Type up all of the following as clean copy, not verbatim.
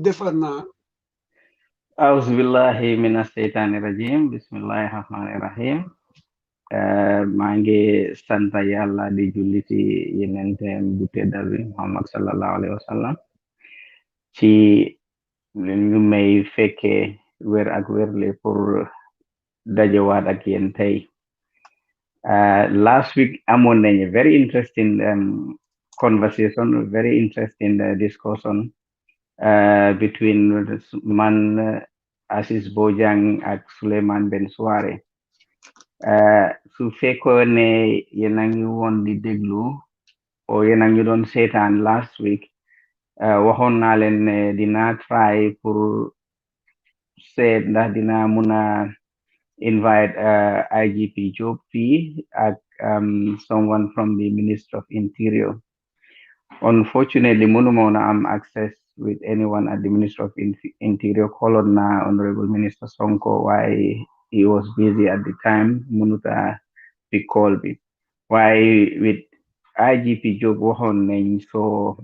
defarna Auzubillahi minas shaitani rajim. Bismillahirrahmanirrahim. Maa ngi sant yàlla di julli ci yenenteem bu tedda bi Muhammad sallallahu alayhi wa sallam ci ñu may fekkee wér ak wérle pour dajewaat ak yéen tey. Last week amoon nañu very interesting conversation, very interesting discussion between man Asis Bojang ak Sulayman Ben Suare. Su fekkoon ne yéen a ngi woon di déglu o yéen a ngi doon seetaan last week waxoon naa leen ne dina try pour seet ndax dina mun a invite IGP Job fii ak someone from the Ministry of Interior. Unfortunately, mënuma woon a am access with anyone at the Ministry of Interior. Called na Honorable Minister Sonko why he was busy at the time. Munuta pick call bi. Why with IGP Job waxoon nañ so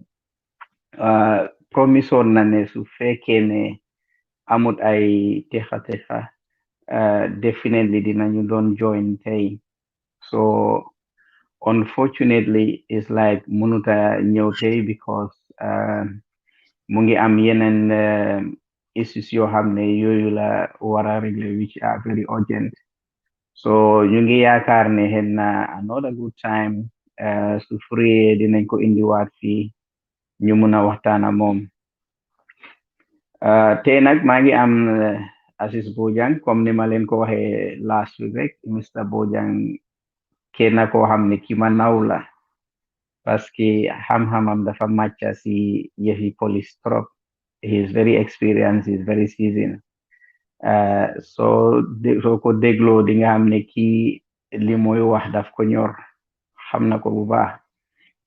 promise woon na ne su fekkee ne amut ay texa definitely dinañu doon join tey. So unfortunately it's like munuta ñëw tey because mu ngi am yeneen issues yoo xam ne yooyu la war a régler which are very urgent. So ñu ngi yaakaar ne xëy na another good time su free dinañ ko indiwaat fii ñu mun a waxtaan ak moom. Tey nag maa ngi am Asis Bojang comme ni ma leen ko waxee last week rek Mr Bojang kenn koo xam ne ki ma naw la parce que xam-xamam dafa màcca si yëfi police trop. He is very experienced, he is very seasoned. Soo ko dégloo di nga xam ne kii li mooy wax daf ko ñor xam na ko bu baax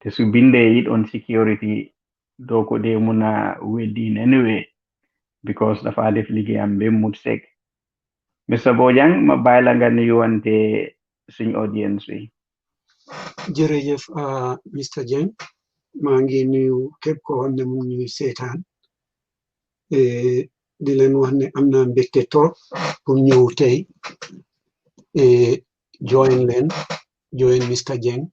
te su bindee it on security doo ko dee mun a weddi in any way because dafa def liggéeyam ba mut sek. Mr Bojang ma bàyyi la nga nuyuwante suñ audience bi. jërëjëf Mr Jeng maa ngi nuyu képp koo xam ne mu ngi ñuy seetaan di leen wax ne am na mbégte trop pour ñëw tey join Mr Jeng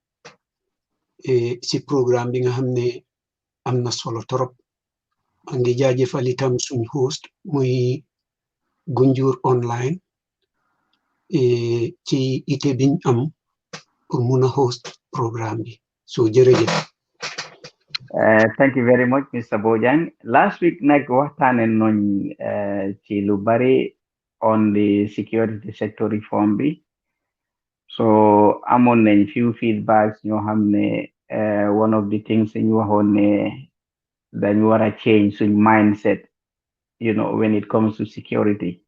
si programme bi nga xam ne am na solo trop. maa ngi jaajëfal itam suñ host muy Gunjur online ci ite biñ am pour mun a host programme bi so jërëjëf. Thank you very much Mr Bojang. Last week nag waxtaane noñ ci lu bari on the security sector reform bi so amoon nañ few feedbacks ñoo xam ne one of the things ñu waxoon ne dañ war a change suñ mindset when it comes to security.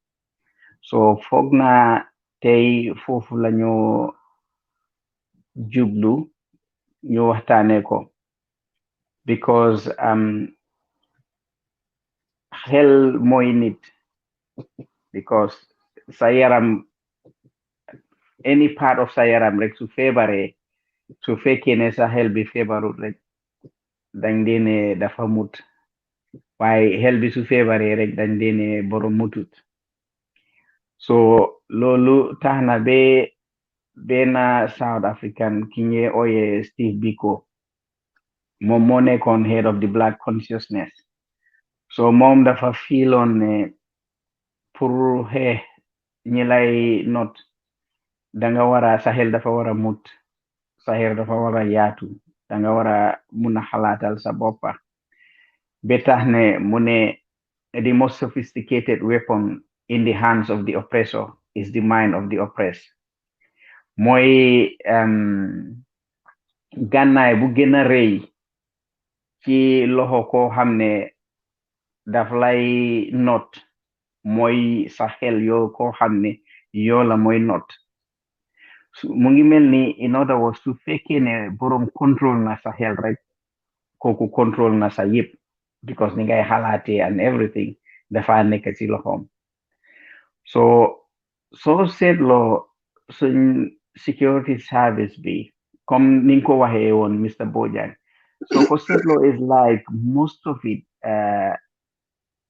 So foog naa tey foofu la ñu jublu ñu waxtaane ko because xel mooy nit because sa yaram any part of sa yaram rek su feebaree su fekkee ne sa xel bi feebarut rek dañ dee ne dafa mut waaye xel bi su feebaree rek dañ dee ne borom mutut. So loolu tax na ba benn South African ki ñuy ooye Steve Biko moom moo nekkoon head of the Black consciousness. So moom dafa fiiloon ne pour ñi lay not danga wara sa xel dafa war a mut sa xel dafa war a yaatu danga war a mun a xalaatal sa boppa ba tax ne mu ne the most sophisticated weapon in the hands of the oppressor is the mind of the oppressed. Mooy gànnaay bu gën a rëy ci loxo koo xam ne daf lay not mooy sa xel yoo koo xam ne yoo la mooy not. Mu ngi mel ni in other words su fekkee ne borom control na sa xel rek kooku control na sa yëpp because ni ngay xalaatee and everything dafa nekk ci loxoom. So soo seetloo suñ security service bi comme ni nga ko waxee woon Mr Bojang soo ko seetloo is like most of it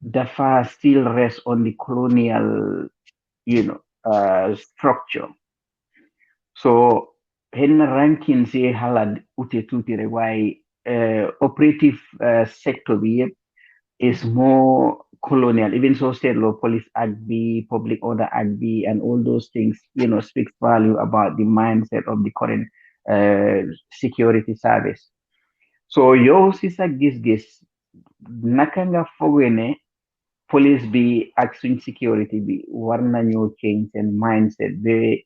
dafa still rest on the colonial, structure. So hen ranking si halad ute tuti rek why operative sector bi is more colonial. Even so, state law, police act B, public order act B, and all those things, speaks value about the mindset of the current security service. So yow si sa gis-gis naka nga foogee ne police bi ak suñ security bi war nañoo change seen mindset ba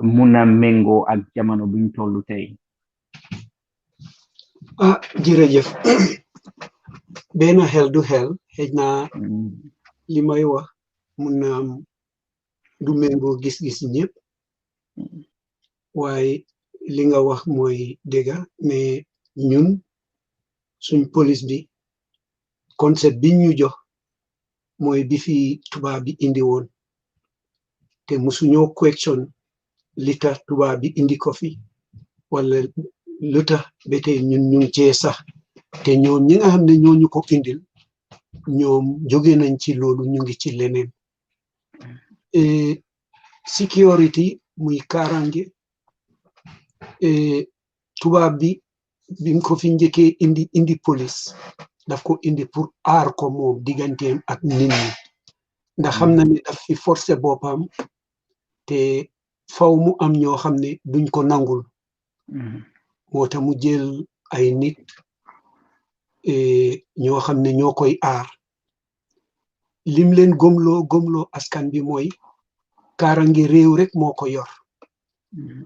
mun a méngoo ak jamono buñ tollu tey. jërëjëf benn xel du xel xëj na li may wax mun na am du méngoo gis-gis ñëpp waaye li nga wax mooy dëgga ne ñun suñ police bi concept bi ñu jox mooy bi fi tubaab bi indi woon te musuñoo question li tax tubaab bi indi ko fi wala lu tax ba tey ñun ñu ngi cee sax te ñoom ñi nga xam ne ñoo ñu ko indil ñoom jóge nañ ci loolu ñu ngi ci leneen security muy kaaraange tubaab bi bim ko fi njëkkee indi police daf ko indi pour aar ko moom digganteem ak nit ñi ndax xam na ne daf fi forcé boppam te faw mu am ñoo xam ne duñ ko nangul moo tax mu jël ay nit ñoo xam ne ñoo koy aar lim leen gomloo askan bi mooy kaarange réew rek moo ko yor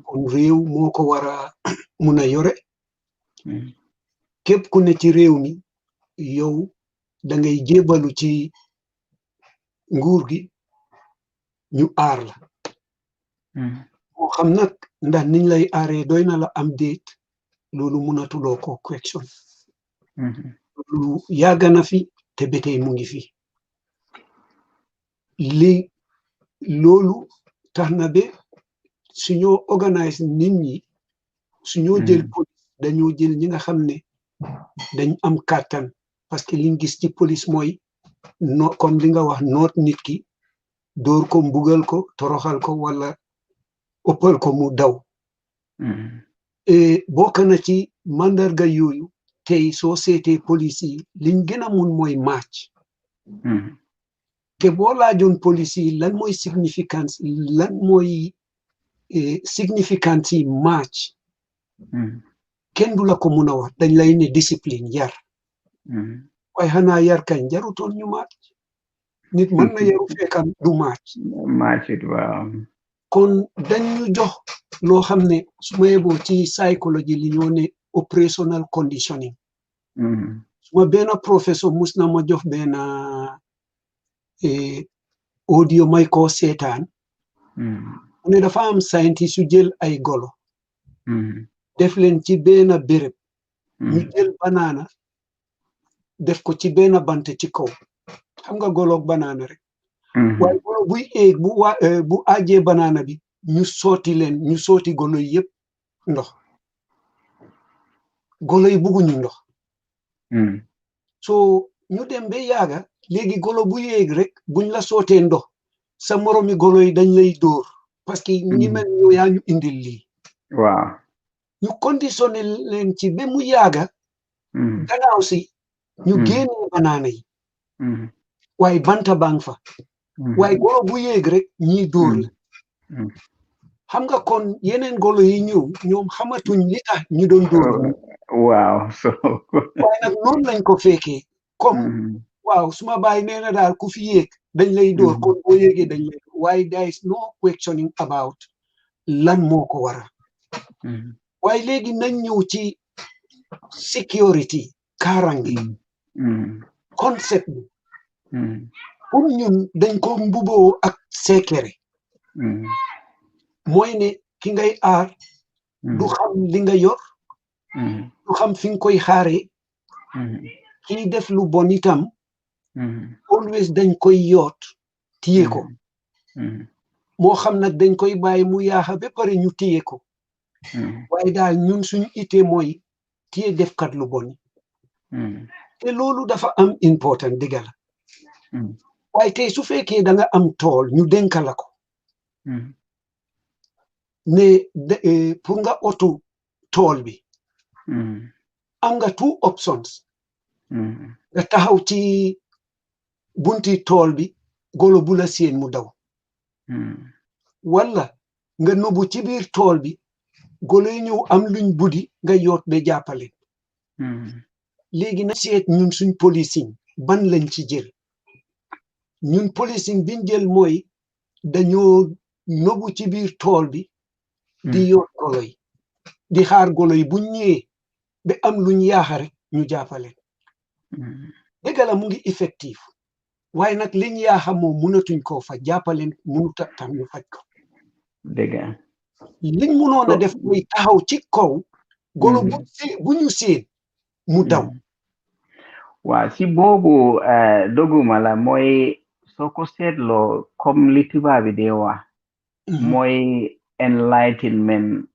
kon réew moo ko war a mun a yore képp ku ne ci réew mi yow da ngay jébalu ci nguur gi ñu aar la moo xam nag ndax niñ lay aaree doy na la am déet loolu munatuloo ko question lu yàgg na fi te ba tey mu ngi fi li loolu tax na ba suñoo organise nit ñi suñoo jël police dañoo jël ñi nga xam ne dañ am kàttan parce que liñ gis ci police mooy no comme li nga wax noot nit ki dóor ko mbugal ko toroxal ko wala ëppal ko mu daw bokk na ci mandarga yooyu tey soo seetee police yi liñ gën a mun mooy match te boo laajoon police yi lan mooy significance yi match kenn du la ko mun a wax dañ lay ne discipline yar waaye xanaa yar kañ jarutoon ñu match nit mën na yaru fekkam du match waaw kon dañu jox loo xam ne su ma yeboo ci psychologie li ñoo ne operational conditioning suma benn professeur mus na ma jox benn audio may ko seetaan mu ne dafa am scientist yu jël ay golo def leen ci benn béréb ñu jël banaana def ko ci benn bant ci kaw xam nga goloog banaana rek waaye golo buy eeg bu ajee banaana bi ñu sooti golo yi yëpp ndox golo yi bugguñu ndox so ñu dem ba yaaga léegi golo bu yéeg rek buñ la sootee ndox sa moromi golo yi dañ lay dóor parce que ñi mel ñoo yaa ñu indil lii waaw ñu conditionné leen ci ba mu yaaga gannaaw si ñu génnee banaana yi waaye banta bang fa waaye golo bu yéeg rek ñii dóor la xam nga kon yeneen golo yi ñëw ñoom xamatuñ li tax ñu doon dóor waaw so waaye nag noonu lañ ko fekkee comme waaw suma baay nee na daal ku fi yéeg dañ lay dóor kon boo yéegee dañ lay waaye there is no questioning about lan moo ko waral waaye léegi nañ ñëw ci security kaaraange concept bi pour ñun dañ ko mbuboo ak secret mooy ne ki ngay aar du xam li nga yor du xam fi nga koy xaaree kii def lu bon itam always dañ koy yoot téye ko moo xam nag dañ koy bàyyi mu yaaxa ba pare ñu téye ko waaye daal ñun suñu ité mooy téye defkat lu bon te loolu dafa am important dëgg la waaye tey su fekkee da nga am tool ñu dénkala ko ne pour nga otu tool bi am nga 2 options nga taxaw ci bunti tool bi golo bu la seen mu daw wala nga nubu ci biir tool bi golo yi ñëw am luñ buddi nga yoot ba jàppale léegi na seet ñun suñ policing ban lañ ci jël ñun policing biñ jël mooy dañoo nubu ci biir tool bi di yoot golo yi di xaar golo yi buñ ñëwee ba am luñ yaaxa rek ñu jàppale dëgg la mu ngi effectif waaye nag liñ yaaxa moom mënatuñ koo faj jàppale mënuta tam ñu faj ko dëgg liñ mënoon a def mooy taxaw ci kaw golo bu ñu seen mu daw waaw si boobu doguma la mooy soo ko seetloo comme li tubaab bi dee wax mooy enlightenment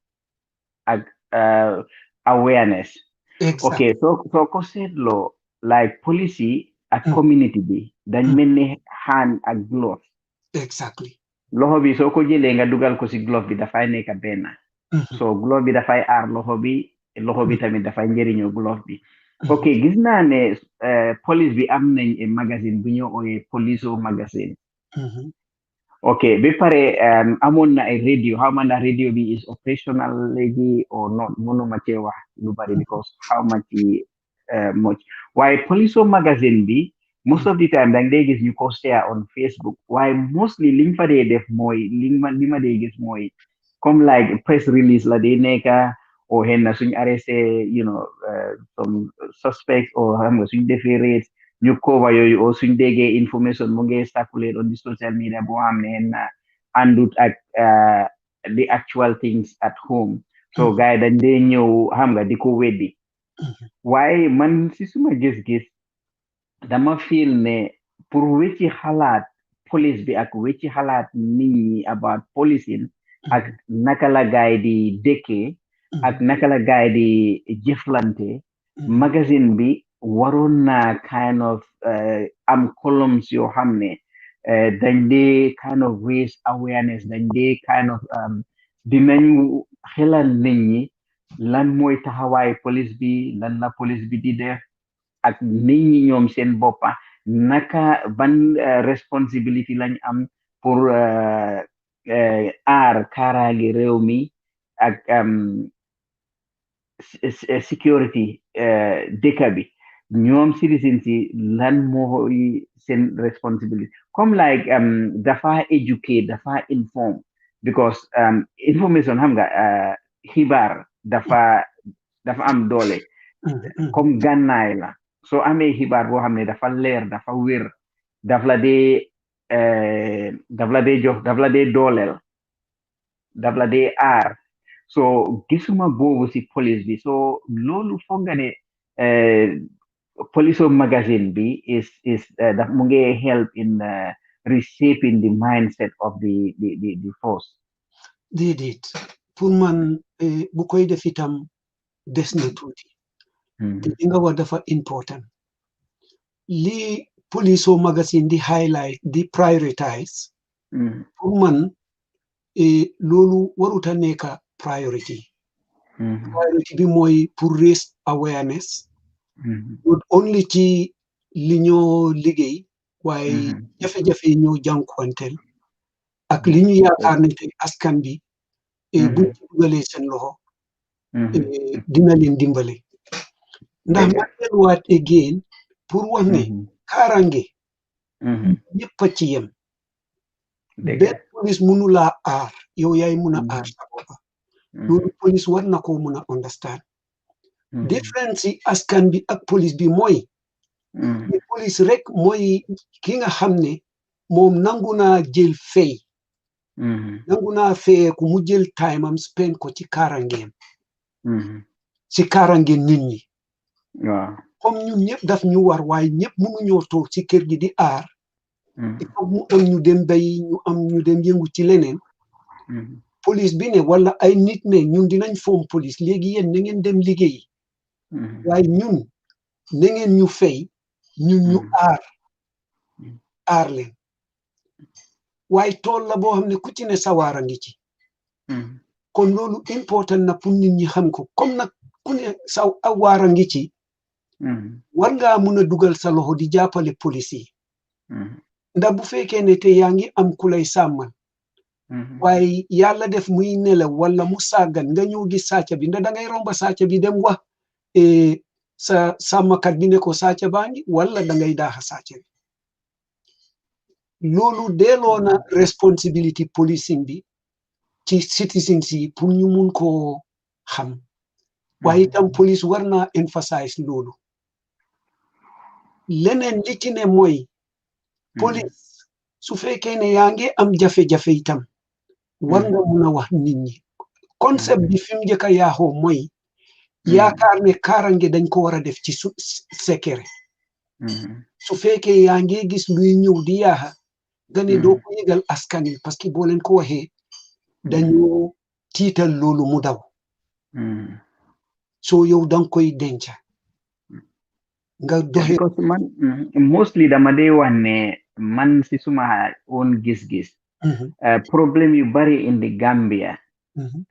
ak awareness ok soo ko seetloo like police yi ak community bi dañ mel ni hand ak glove exactly loxo bi soo ko jëlee nga dugal ko si glove bi dafay nekk benn so glove bi dafay aar loxo bi tamit dafay njëriñoo glove bi ok gis naa ne police bi am nañ magazine bu ñu ooyee Poliso magazine ok ba pare amoon na ay radio xaw ma ndax radio bi is operational léegi or not mënuma cee wax lu bari because how much much waaye Poliso magazine bi most of the time dang dee gis ñu ko share on Facebook waaye mostly liñ fa dee def mooy li ma dee gis mooy comme like press release la dee nekka o xëy na suñ arrêté some suspects o xam nga suñ defee raid ñu cover yooyu o suñ déggee information mu ngi circulate on the social media boo xam ne xëy na àndut ak the actual things at home so gars yi dañ dee ñëw xam nga di ko weddi waaye man si suma gis-gis dama feel ne pour wecci xalaat police bi ak wecci xalaat nit ñi about policing ak naka la gaay di dëkkee ak naka la gaay di jëflante magazine bi waroon na kind of am columns yoo xam ne dañ dee kind of raise awareness dañ dee kind of dinañu xelal nit ñi lan mooy taxawaay police bi lan la police bi di def ak nit ñi ñoom seen boppa naka ban responsibility lañ am pour aar kaaraange réew mi ak security dëkk bi ñoom citizens yi lan mooy seen responsibility comme like dafa educate dafa inform because information xam nga xibaar dafa am doole comme gànnaay la soo amee xibaar boo xam ne dafa leer dafa wér daf la dee jox daf la dee dooleel daf la dee aar so gisuma boobu si police bi so loolu foog nga ne Poliso magazine bi is daf mu ngi help in reshaping the mindset of the force déedéet pour man bu koy def itam des na tuuti te li nga wax dafa important li Poliso magazine di highlight di prioritize pour man loolu waruta nekk priority bi mooy pour raise awareness not only ci li ñoo liggéey waaye jafe-jafe yi ñoo jànkuwanteel ak li ñu yaakaar ne te askan bi buñ ci dugalee seen loxo dina leen dimbale ndax ma delluwaat again pour wax ne kaarange ñëpp a ci yem benn police mënu laa aar yow yaay mun a aar sa boppa loolu police war na ko mun a understand différence yi askan bi ak police bi mooy police rek mooy ki nga xam ne moom nangu naa jël fay nangu naa fayeeku mu jël time am spend ko ci kaarangeem ci kaarange nit ñi comme ñun ñëpp daf ñu war waaye ñëpp mënu ñoo toog ci kër gi di aar il faut mu am ñu dem bay ñu am ñu dem yëngu ci leneen police bi ne wala ay nit ne ñun dinañ foom police léegi yéen na ngeen dem liggéeyi waaye ñun na ngeen ñu fay ñun ñu aar aar leen waaye tool la boo xam ne ku ci ne sawaara ngi ci kon loolu important na pour nit ñi xam ko comme nag ku ne sawaara ngi ci war ngaa mun a dugal sa loxo di jàppale police yi ndax bu fekkee ne te yaa ngi am ku lay sàmmal waaye yàlla def muy nelaw wala mu sàggan nga ñëw gis sàcca bi ndax da ngay romba sàcca bi dem wax sa sàmmkat bi ne ko sàcca baa ngi wala da ngay daaxa sàcca bi loolu delloo na responsibility policing bi ci citizens yi pour ñu mun koo xam waaye itam police war naa emphasize loolu leneen li ci ne mooy police su fekkee ne yaa ngi am jafe-jafe itam war nga mun a wax nit ñi concept bi fi mu njëkk a yaaxoo mooy yaakaar ne kaarange dañ ko war a def ci secret su fekkee yaa ngi gis luy ñëw di yaaxa nga ne doo ko yëgal askan wi parce que boo leen ko waxee dañoo tiital loolu mu daw soo yow danga koy denca nga doxe man mostly dama dee wax ne man si suma own gis-gis problème yu bari indi Gambia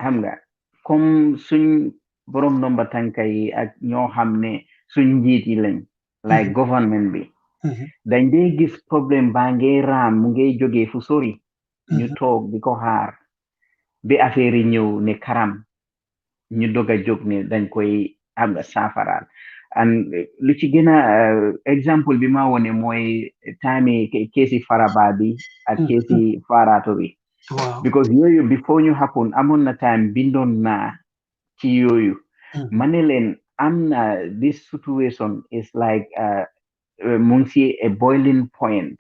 xam nga comme suñ borom nomba tànka yi ak ñoo xam ne suñ njiit yi lañ like government bi dañ dee gis problème baa ngay raam mu ngay jógee fu sori ñu toog di ko xaar bi affaire yi ñëw ne karam ñu dog a jóg ne dañ koy xam nga saafaraal and lu ci gën a exemple bi ma wone mooy time keesi Faraba bi ak keesi Farato bi because yooyu before ñu happen amoon na time bindoon naa ci yooyu ma ne leen am na this situation is like mu ngi si a boiling point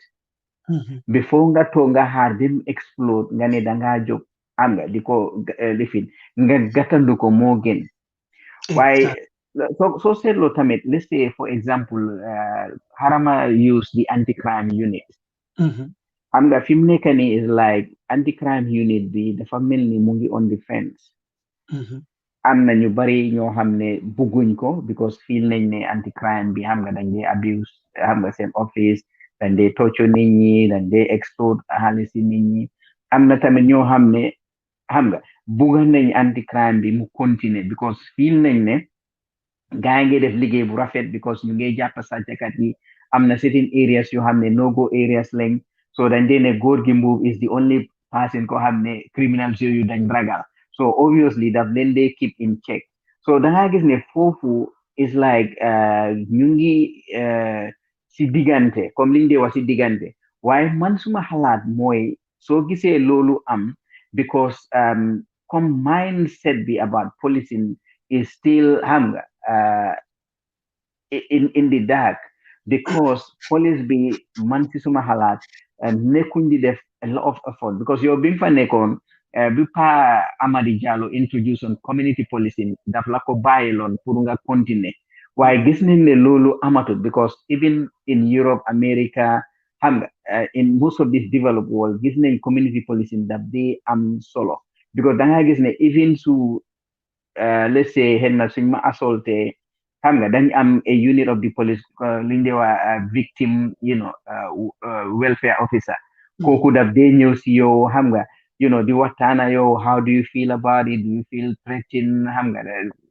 before nga toog nga xaar dem explode nga ne dangaa jóg am nga di ko lifin nga gàttandu ko moo gën waaye soo seetloo tamit let's say for example harama use the anti-crime unit xam nga fi mu nekk nii is like anti-crime unit bi dafa mel ni mu ngi on the fence am na ñu bari ñoo xam ne bugguñ ko because feel nañ ne anti-crime bi xam nga dañ dee abuse xam nga seen office dañ dee tocco nit ñi dañ dee extort xaalis si nit ñi am na tamit ñoo xam ne xam nga bugga nañ anti-crime bi mu continuer because feel nañ ne gaa ngi def liggéey bu rafet because ñu ngi jàpp sàcckat yi am na certain areas yoo xam ne no go areas lañ so dañ dee ne góor gi mbuub is the only person ko xam ne criminals yooyu dañ ragal so obviously daf leen dee keep in check so dangaa gis ne foofu is like ñu ngi si diggante comme liñ dee wax si diggante waaye man suma xalaat mooy soo gisee loolu am because comme mindset bi about policing is still xam nga in the dark because police bi man si suma xalaat nekkuñ di def a lot of effort because yow bi nga fa nekkoon bi pa Amady Jallow introduction community policing daf la ko bàyyiloon pour nga continuer waaye gis nañ ne loolu amatul because even in Europe America xam nga in most of this developed world gis nañ community policing daf di am solo because da nga gis ne even su let's say xëy na suñ ma assaulté xam nga dañ am a unit of the police liñ dee wax victim welfare officer kooku daf dee ñëw si yow xam nga di waxtaana yow how do you feel about it, do you feel threatened xam nga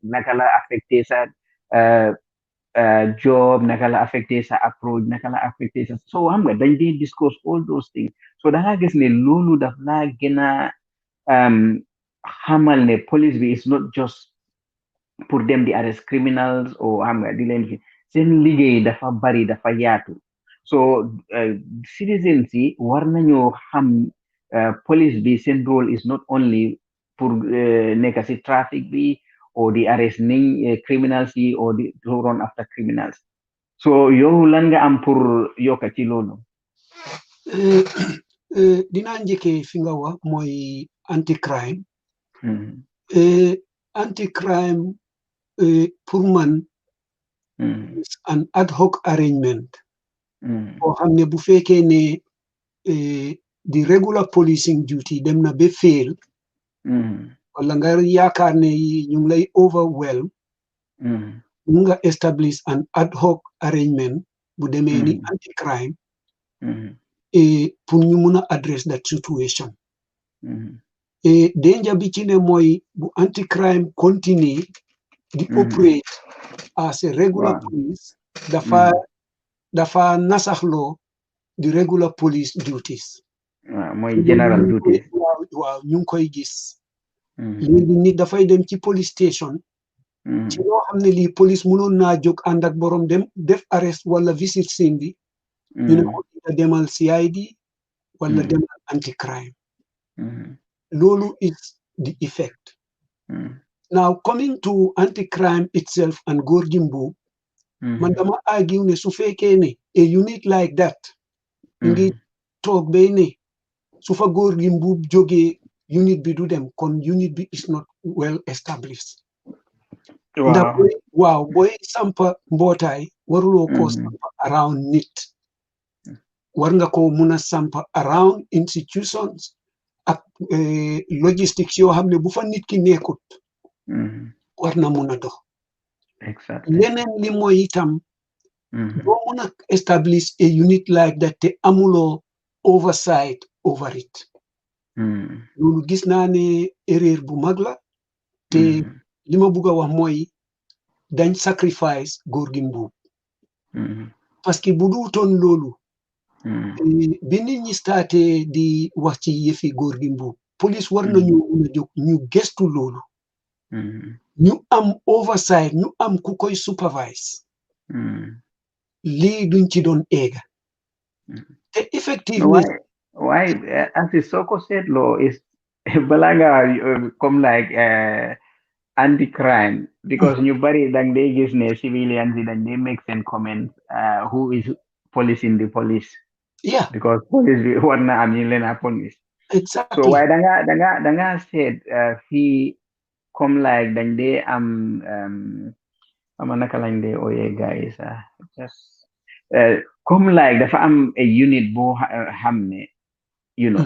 naka la affecté sa job naka la affecté sa approach naka la affecté sa so xam nga dañ dee discuss all those things so da nga gis ne loolu daf laa gën a xamal ne police bi is not just pour dem di arrest criminals or xam nga di leen seen liggéey dafa bari dafa yaatu so citizens yi war nañoo xam police bi seen role is not only pour nekk si traffic bi or di arrest nañ criminals yi or di to run after criminals so yow lan nga am pour yokka ci loolu dinaa njëkkee fi nga wax mooy anti-crime anti-crime pour man an ad hoc arrangement boo xam ne bu fekkee ne di regular policing duty dem na ba fail wala nga yaakaar ne ñu ngi lay overwhelm mu nga establish an ad hoc arrangement bu demee ni anti-crime pour ñu mun a address that situation. Danger bi ci ne mooy bu anti-crime continue di operate as a regular police dafa nasaxloo di regular police duties. mooy general duties. waaw ñu ngi koy gis. léegi nit dafay dem ci police station. ci loo xam ne lii police mënoon naa jóg ànd ak borom dem def arrest wala visit scene bi. ñu ne ko demal CID wala demal anti-crime. Lolu is the effect. Now, coming to anti-crime itself and Gorgimbu, man dama argue ne su fekkee ne a unit like that ngi toog bay ne su fa Gorgimbu jógee unit bi du dem kon unit bi is not well established. Wow, boy sampa mbootaay waruloo ko sampa around nit. War nga ko muna sampa around institutions ak logistics yoo xam ne bu fa nit ki nekkut war na mun a dox. Leneen li mooy itam doo mun a establish a unit like that te amuloo oversight over it. Loolu gis naa ne erreur bu mag la te li ma bugg a wax mooy dañ sacrifice Gorgimbu parce que bu duutoon loolu bi nit ñi starté di wax ci yëfi Gorgimbu police war nañu mun a jóg ñu gestu loolu ñu am oversight ñu am ku koy supervise lii duñ ci doon eega te effectivement waaye anti soo ko seetloo is balaa nga comme like anti-crime because ñu bari dang day gis ne civilians yi dañ day make seen comment who is policing the police. Yeah, because police bi war na am ñu leen a police. Exactly. So waaye danga seet fii comme like dañ dee am ama naka lañ dee ooyee guys just comme like dafa am a unit boo xam ne you know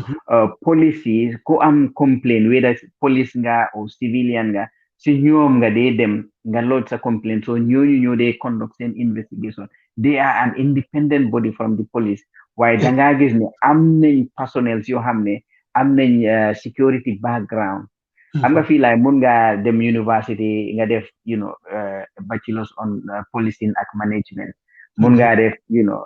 police yi ku am complaint whether police nga or civilian nga si ñoom nga dee dem nga lodge sa complaint so ñooñu ñoo dee conduct seen investigation they are an independent body from the police waaye dangaa gis ne am nañ personnel yoo xam ne am nañ security background am nga fii like mun nga dem university nga def you know bachelors on policing ak management mun nga def you know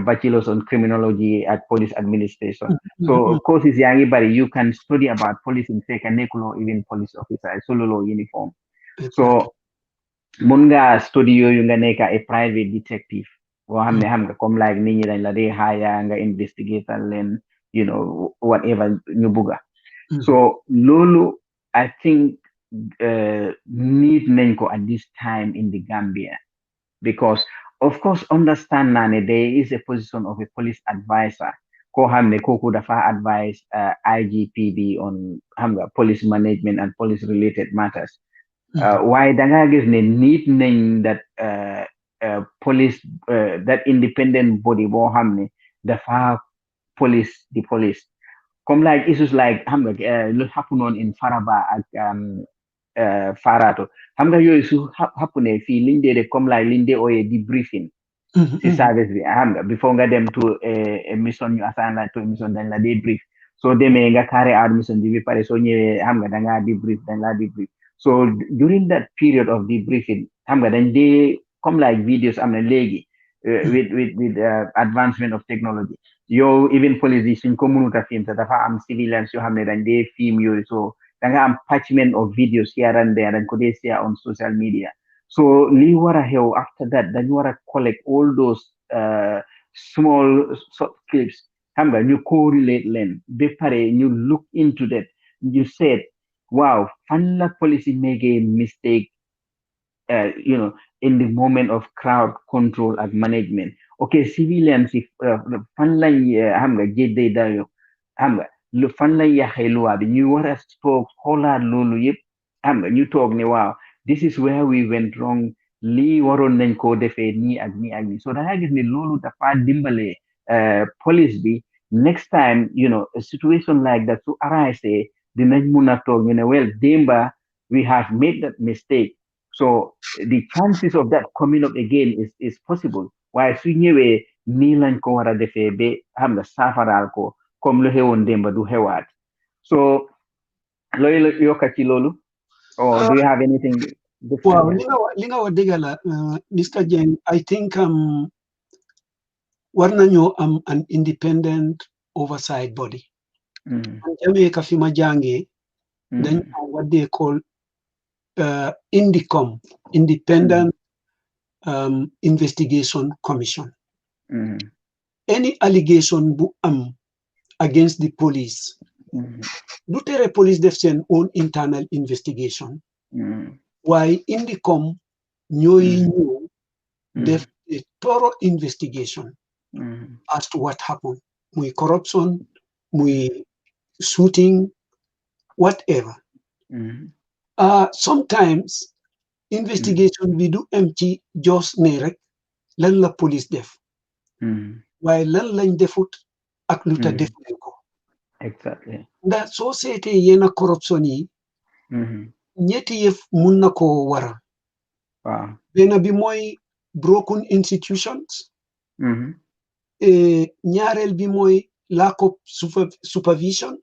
bachelors on criminology at police administration. So courses yaa ngi bari you can study about policing fekk nekkuloo even police officer sololoo uniform. So mun nga study yooyu nga nekk a private detective boo xam ne xam nga comme like nit ñi dañ la dee hire nga investigate leen you know whatever ñu bugga. So loolu I think need nañ ko at this time in the Gambia because of course understand naa ne there is a position of a police advisor koo xam ne kooku dafa advise IGPB on xam nga police management and police related matters waaye dangaa gis ne need nañ that police that independent body boo xam ne dafa police the police comme like issues like xam nga lu happen on in Faraba ak Farato xam nga yooyu su happune fii liñ dee def comme like liñ dee ooyee debriefing si service bi xam nga before nga dem to a mission ñu assign la to a mission dañ la debrief soo demee nga carry out mission bi pare soo ñëwee xam nga dangaa debrief dañ la debrief so during that period of debriefing xam nga dañ dee comme like videos am na léegi with advancement of technology yow even police yi suñ ko mënut a film te dafa am civilians yoo xam ne dañ dee film yooyu so danga am patchment of videos here and there dañ ko dee share on social media so li war a xew after that dañ war a collect all those small short clips xam nga ñu correlate leen ba pare ñu look into that you said wow fan la police yi make a mistake you know in the moment of crowd control and management okay civilians if fan lañ xam nga jéddee dayo xam nga lu fan lañ yaxee luwaa bi ñu war a toog xoolaat loolu yëpp xam nga ñu toog ne waaw this is where we went wrong lii waroon nañ koo defee nii ak nii ak nii so danga gis ne loolu dafa dimbale police bi next time you know a situation like that su arise dinañ mun a toog ñu ne well démba we have made that mistake so the chances of that coming up again is possible waaye su ñëwee nii lañ ko war a defee ba xam nga saafaraal ko comme lu xewoon démba du xewaat so looy la yokka ci loolu or do you have anything different? Wow, li nga wax dëgg la Mr. Jeng, I think war nañoo am an independent oversight body. Jamaica fi ma jàngee dañ am what they call INDICOM, Independent Investigation Commission. Any allegation bu am against the police du tere police def seen own internal investigation waaye INDICOM ñooy ñëw def a thorough investigation as to what happened, muy corruption, muy shooting, whatever. Sometimes investigation bi du am ci just ne rek lan la police def waaye lan lañ defut ak lu ta defuñu ko. Exactly. ndax soo seetee yenn corruption yi ñetti yëf mun na koo waral. benn bi mooy broken institutions. ñaareel bi mooy lack of supervision.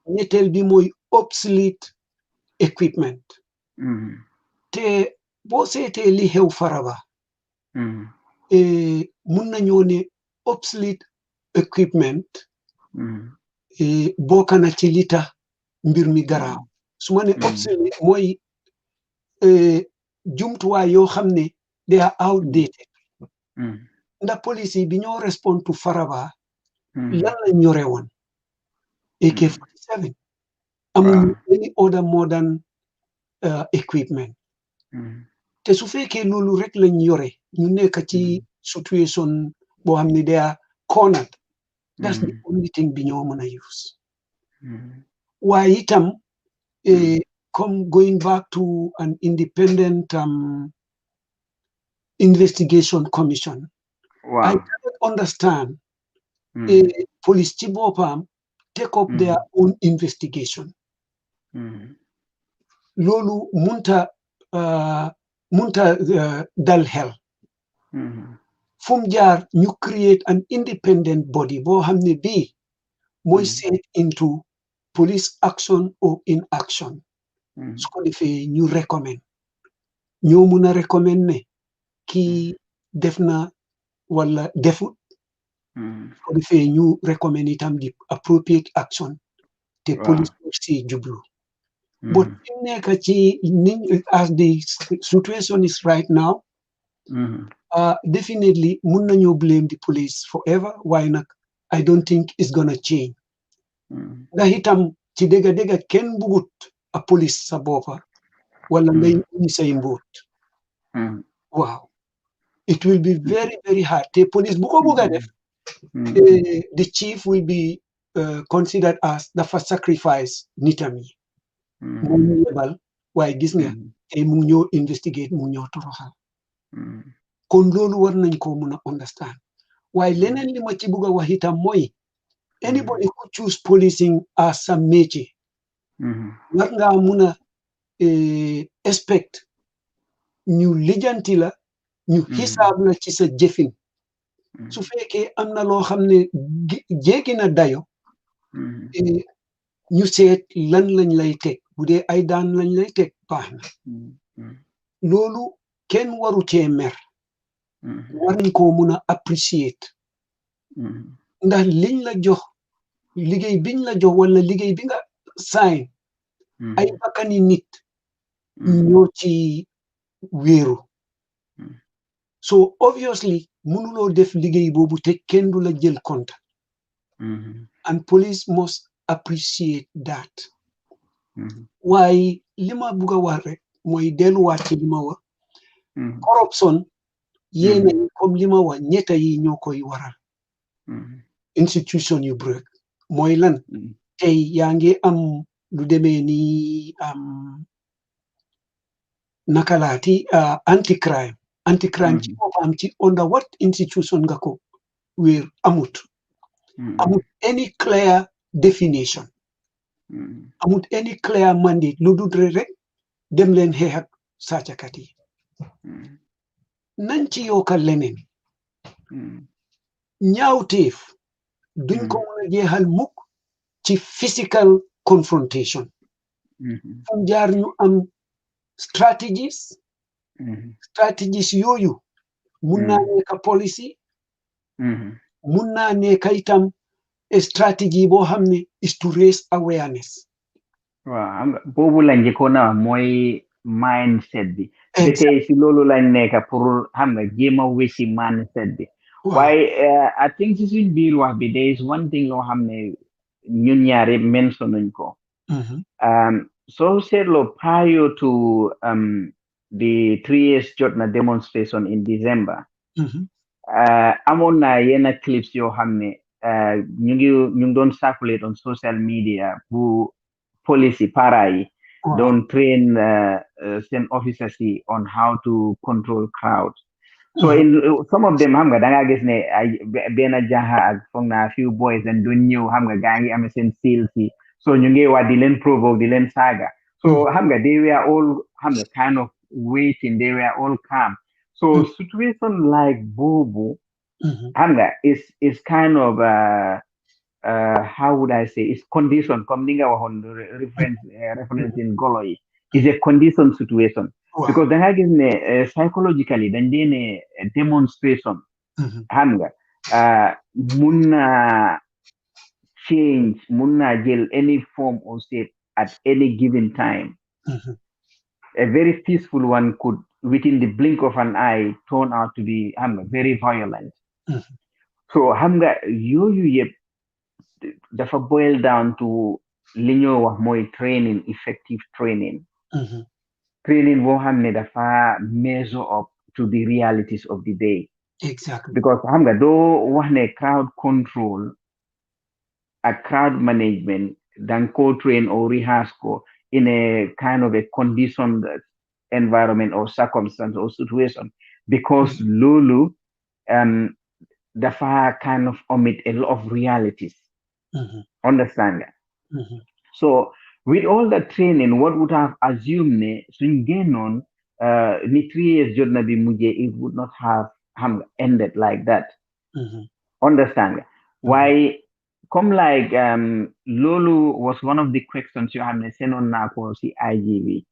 ñetteel bi mooy obsolete equipment. te boo seetee li xew Faraba mun nañoo ne obsolete equipment bokk na ci li tax mbir mi garaaw su ma ne obsolete mooy jumtuwaay yoo xam ne they are outdated. ndax police yi bi ñoo respond to Faraba lan lañ yore woon AK-47 amuñu any other modern equipment. te su fekkee loolu rek lañ yore ñu nekk ci situation boo xam ne they are cornered, that's the only thing bi ñoo mën a use. waaye itam come going back to an independent investigation commission. I cannot understand police ci boppam take up their own investigation. loolu munta dal xel. fu mu jaar ñu create an independent body boo xam ne bii mooy seet into police action or inaction. su ko defee ñu recommend ñoo mun a recommend ne kii def na wala defut. su ko defee ñu recommend itam di appropriate action te police si jublu. but fi mu nekk ci as the situation is right now. Definitely mun nañoo blame the police forever waaye nag I don't think it's gonna change. ndax itam ci dëgga kenn bugut a police sa boppa wala ngay indi say mbuut. waaw it will be very very hard te police bu ko bugg a def the chief will be considered as dafa sacrifice nitam yi. moom ñu yebal waaye gis nga tey mu ngi ñoo investigate mu ngi ñoo toroxal. kon loolu war nañ ko mun a understand waaye leneen li ma ci bugg a wax itam mooy anybody who choose policing as sa métier war ngaa mun a expect ñu lijanti la ñu xisaab la ci sa jëfin. su fekkee am na loo xam ne jéggi na dayo ñu seet lan lañ lay teg bu dee ay daan lañ lay teg baax na. loolu kenn waru cee mer. war nañ koo mun a appreciate. ndax liñ la jox liggéey biñ la jox wala liggéey bi nga sign ay bakkani nit ñoo ci wéeru. so obviously mënuloo def liggéey boobu te kenn du la jël compte. and police must appreciate that. waaye li ma bugg a wax rek mooy delluwaat ci li ma wax. corruption yéena yi comme li ma wax ñetta yi ñoo koy waral. institution yu break mooy lan tey yaa ngi am lu demee ni nakalaati anti crime ci boppam ci under what institution nga ko wéer amut any clear definition. amut any clear mandate lu dul rek dem leen xeex ak sàccakat yi. nañ ci yokkal leneen ñaawteef duñ ko mën a jeexal mukk ci physical confrontation fam jaar ñu am strategies yooyu mun naa nekk policy mun naa nekk itam strategy boo xam ne is to raise awareness. waaw boobu lañ njëkkoon a mooy mindset bi. ba tey si loolu lañ nekk pour xam nga jéem a wési mindset bi. waaye I think si suñ biir wax bi there is one thing loo xam ne ñun ñaari mention nañ ko. So seetloo prior to the 3 years jot na demonstration in December. Amoon na yenn clips yoo xam ne ñu ngi doon circulate on social media bu policy para yi doon train seen officers yi on how to control crowd. So in some of them xam nga da nga gis ne ay benn jaxa ak foog naa few boys and doon ñëw xam nga gaa ngi amee seen seal si so ñu ngi wax di leen provoke di leen saaga. So xam nga they were all xam nga kind of waiting, they were all calm. So situation like boobu xam nga is kind of how would I say it's condition comme ni nga waxoon reference in golo yi is a condition situation because da nga gis ne psychologically dañ dee ne demonstration xam nga mun na change mun na jël any form or shape at any given time. A very peaceful one could within the blink of an eye turn out to be very violent. So xam nga yooyu yëpp dafa boil down to li ñoo wax mooy training, effective training. Training boo xam ne dafa measure up to the realities of the day. Exactly. Because xam nga doo wax ne crowd control ak crowd management danga ko train or rehearse ko in a kind of a conditioned environment or circumstance or situation because loolu dafa kind of omit a lot of realities. Understand that? So with all the training, what would have assumed ne suñ génnoon ni 3 years jot na bi mujjee it would not have ended like that. Understand that? Why come like loolu was one of the questions you have ne senoon naa ko si IGB.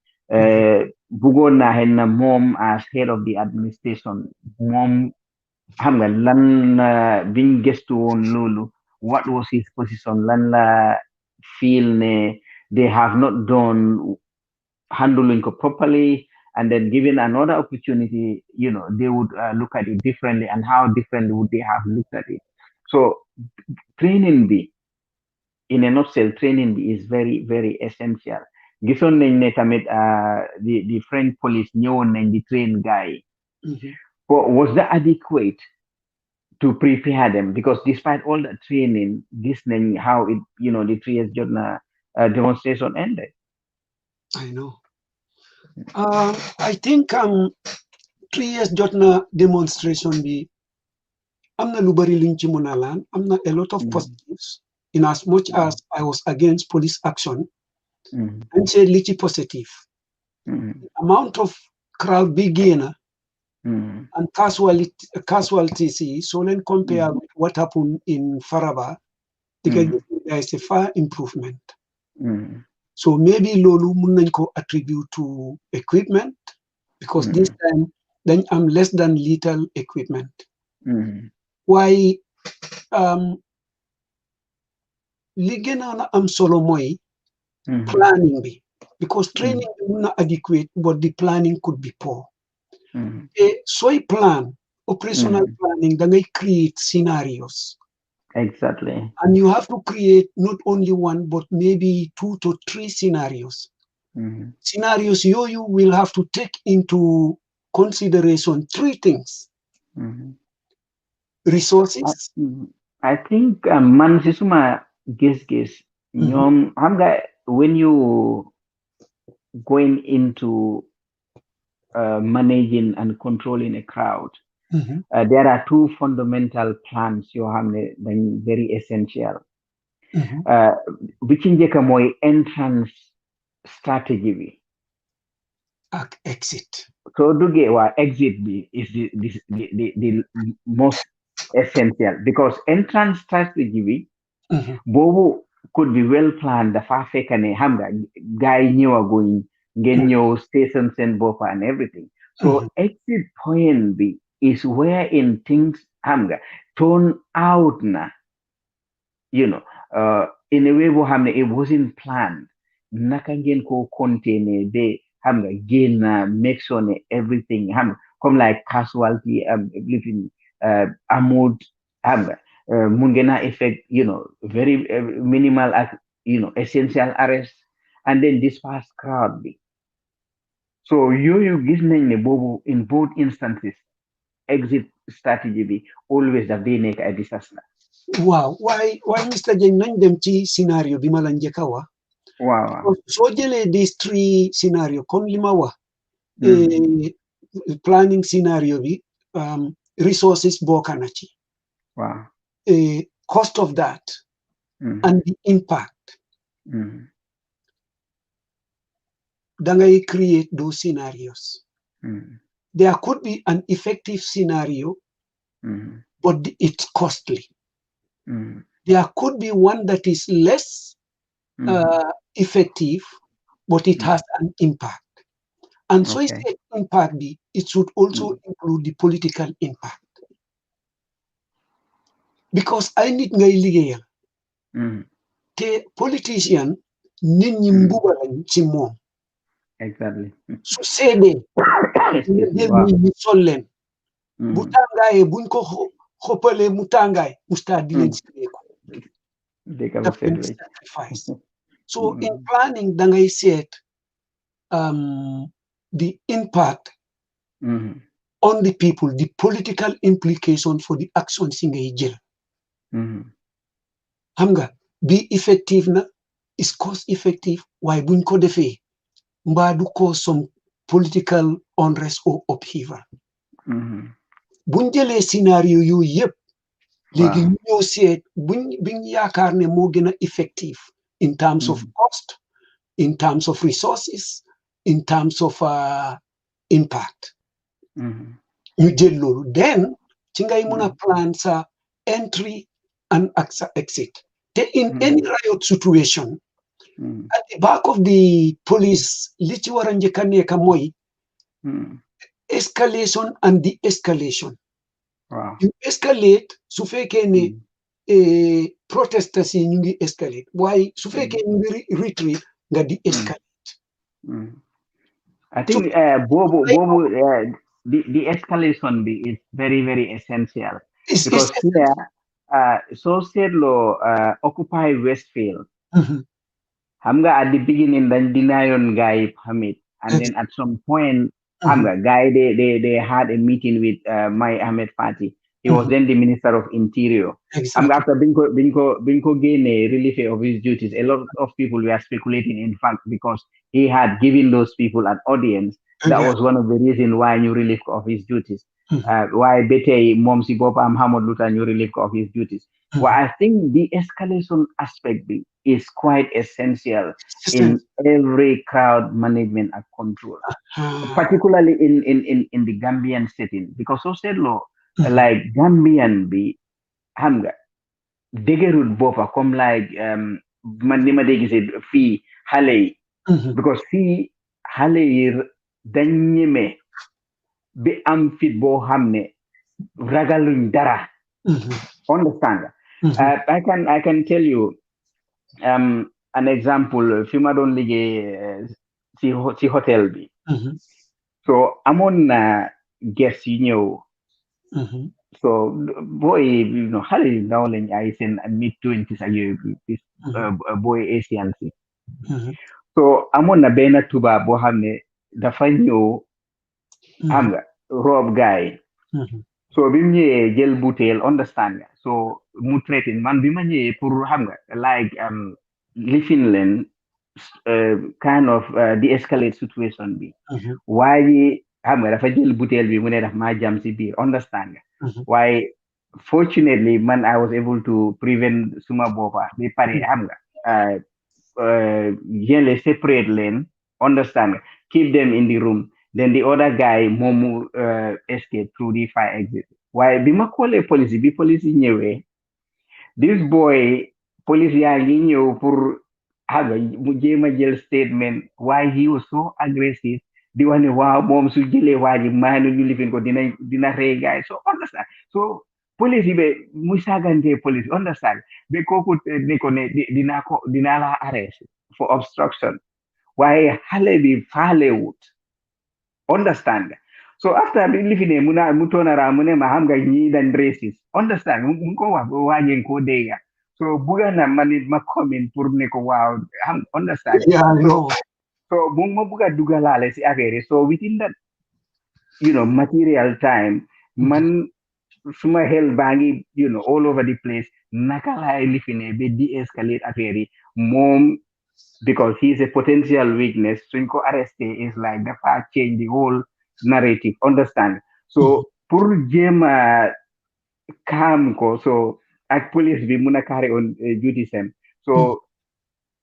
Bugoon naa xen na moom as head of the administration moom xam nga lan biñ gëstu woon loolu what was his position lan la feel ne they have not done handling it properly and then given another opportunity they would look at it differently and how differently would they have looked at it. So training bi in a nutshell training bi is very very essential. Gisoon nañ ne tamit the French police ñëwoon nañ di train guy but was that adequate to prepare them? Because despite all the training, this nañ how it the 3 years jot na demonstration ended. I know. I think 3 years jot na demonstration bi amna lu bari luñ ci mëna laan amna a lot of positives in as much as I was against police action and say li ci positive amount of crowd bi génna and casualties so then compare with what happened in Faraba because there is a far improvement. So maybe lolu mun nañ ko attribute to equipment because this time then I'm less than lethal equipment. Why li gëna am solo moy planning bi because training is not adequate but the planning could be poor. Soy plan operational planning da ngay create scenarios. Exactly. And you have to create not only one but maybe 2 to 3 scenarios. Scenarios you will have to take into consideration 3 things. Resources. I think man si SUMA GISS GISS ñoom xam nga when you going into managing and controlling a crowd there are 2 fundamental plans yoo xam ne dañ very essential bi ci njëkk mooy entrance strategy bi ak exit soo duggee waa exit bi is the most essential because entrance strategy bi boobu could be well planned dafa fekk ne xam nga gars yi ñëwaguñ ngeen ñëw station seen bopp and everything so exit point bi is where in things xam nga turn out na you know in a way boo xam ne it wasn't planned naka ngeen ko container ba xam nga génn make sure ne everything xam nga comme like casualty living amount xam nga mun ngeen a effect very minimal essential arrest and then disperse crowd bi so yooyu gis nañ ne boobu in both instances exit strategy bi always daf dee nekk a disaster waaw waaye Mr Jeng nañ dem ci scénario bi ma la njëkk a wax waaw soo jëlee these three scénario comme li ma wax planning scénario bi resources bokk na ci waaw cost of that and the impact dangay create those scenarios there could be an effective scenario but it's costly there could be one that is less effective but it has an impact and so it's the impact it should also include the political impact because I need ngay liggéeyal te politician nit ñi mbuba lañ ci moom exactly su seedee jël nit ñi sol leen bu tàngaayee buñ ko xoppalee mu tàngaay mustaad di leen sireeku daf leen sacrifice so in planning dangay seet the impact on the people the political implication for the actions yi ngay jël xam nga bi effective na is cost effective waaye buñ ko defee mbaa du cause some political unrest or upheaval buñ jëlee scénario yooyu yëpp léegi ñu ñëw seet biñ yaakaar ne moo gën a effective in terms of cost in terms of resources in terms of impact ñu jël loolu then ci ngay mun a plan sa entry and exit te in any riot situation at the back of the police li ci war a njëkk a nekk mooy escalation and de-escalation you escalate su fekkee ne protesters yi ñu ngi escalate waaye su fekkee ñu ngi retreat nga de-escalate I think the escalation be is very, very essential because here, so said law occupy Westfield. Hamga at the beginning then deny on guy Hamid, and then at some point, Hamga guy they had a meeting with my Ahmed Fati. He was then the Minister of Interior. Hamga after Binko gained a relief of his duties. A lot of people were speculating, in fact, because he had given those people an audience. That was one of the reasons why new relief of his duties. Why Bete Momsi Bob Hamad Luther new relief of his duties. Well, I think the escalation aspect is quite essential in every crowd management and control, particularly in the Gambian setting, because so said law like Gambian be hamga degerud bofa come like man nima degi said fee hale because fee hale dañ ñeme bi am fit boo xam ne ragaluñ dara understand I can tell you an example fi ma doon liggéey ci hotel bi so amoon na guest yi ñëw so boy xale yu ndaw lañ ay seen mid 20s ak yooyu boy Asian si so amoon na benn tubaab boo xam ne dafa ñëw xam nga roob gaay so bi mu ñëwee jël butéel understand nga so mu traité man bi ma ñëwee pour xam nga like lifin leen kind of de-escalate situation bi waaye xam nga dafa jël butéel bi mu ne daf maa jam si biir understand nga waaye fortunately man I was able to prevent suma boppa bi pare xam nga yele separate leen understand nga keep them in the room then the other guy momu escape through the fire exit waaye bi ma xoolee police bi police yi ñëwee this boy police yaa ngi ñëw pour xaga mu jéem a jël statement waaye he was so aggressive di wax ne waaw moom su jëlee waa ji maanu ñu lifin ko dina rey gaay so understand so police yi be muy saagantee police understand be kooku ne ko ne dinaa la arrest for obstruction waaye xale bi faalewut understand so after bi lifine mu tonara mu ne ma xam nga ñi dañ racist understand mu ko wax waañeen ko dégga so buga na manit ma comment pour ne ko waaw xam understand Yeah, no. so mu ma buga dugalaale si affaire so within that material time man suma xel baa ngi all over the place naka laay lifine ba de-escalate affaire yi moom because he is a potential weakness suñ ko arresté is like dafa change the whole narrative understand so pour jéema calm ko so ak police bi mun a carry on duty sem so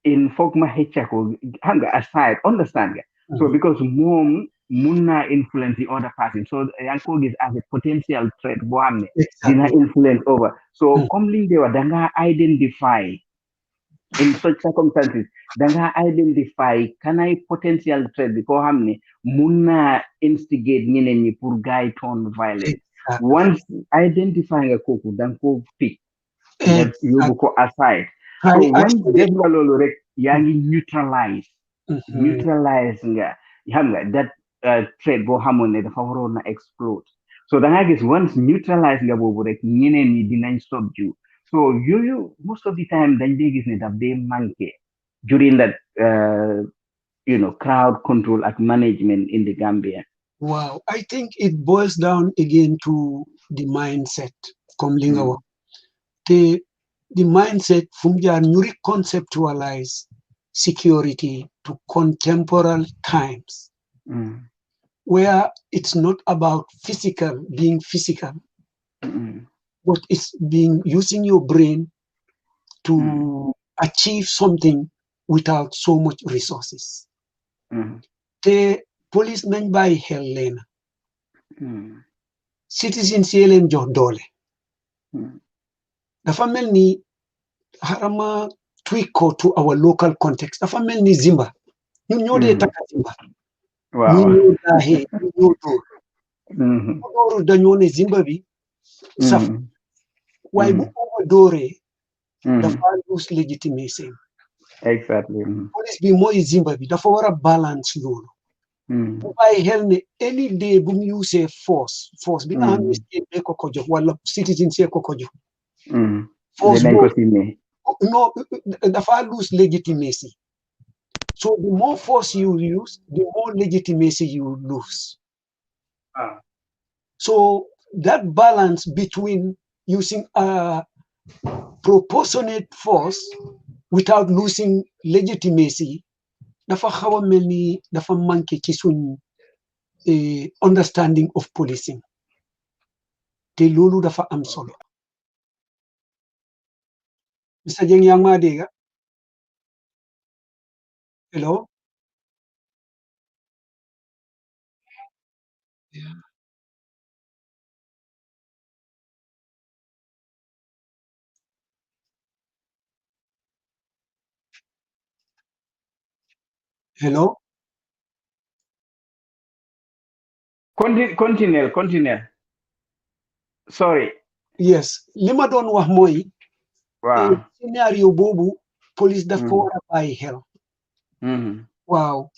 in foog ma xëcca ko xam nga aside understand nga so because moom mun naa influence the other person so yaa ngi ko gis as a potential threat boo xam ne dina influence over so comme liñ de wax danga identify in such circumstances danga identify kanay potential threat bi koo xam ne mun naa instigate ñeneen ñi pour gaay turn violent once identify nga kooku danga ko pick nga yóbbu ko aside so once def nga loolu rek yaa ngi neutralize nga xam nga that threat boo xamoon ne dafa waroon na explode so danga gis once neutralize nga boobu rek ñeneen ñi dinañ subdue so yooyu most of the time dañ dee gis ne daf dee manqué during that crowd control and management in the Gambia. Wow, I think it boils down again to the mindset. Comme li nga wax te the mindset fu mu jaar ñu reconceptualize security to contemporary times where it's not about being physical, but it's using your brain to achieve something without so much resources. The police nañ bàyyi xel leena citizens yi leen jox doole dafa mel ni harama tweak ko to our local context dafa mel ni Zimba ñun ñoo dee takka Zimba ñu ñoo daaxee ñu ñoo dóor dañoo ne Zimba bi saf waaye bu ko dóoree dafa lose legitimacy exactly police bi mooy Zimba bi dafa war a balance loolu bu bàyyi xel ne any day bu mu use force bi nga xam ne state ko ko jox wala citizen see ko ko jox force no dafa lose legitimacy so the more force you use the more legitimacy you lose so that balance between using a proportionate force without losing legitimacy dafa xaw a mel ni dafa manqué ci suñ understanding of policing te loolu dafa am solo Mr. Jeng yaa ngi maa dégg hello hello continue sorry yes li ma doon wax mooy scénario boobu police daf ko war a bàyyi xel waaw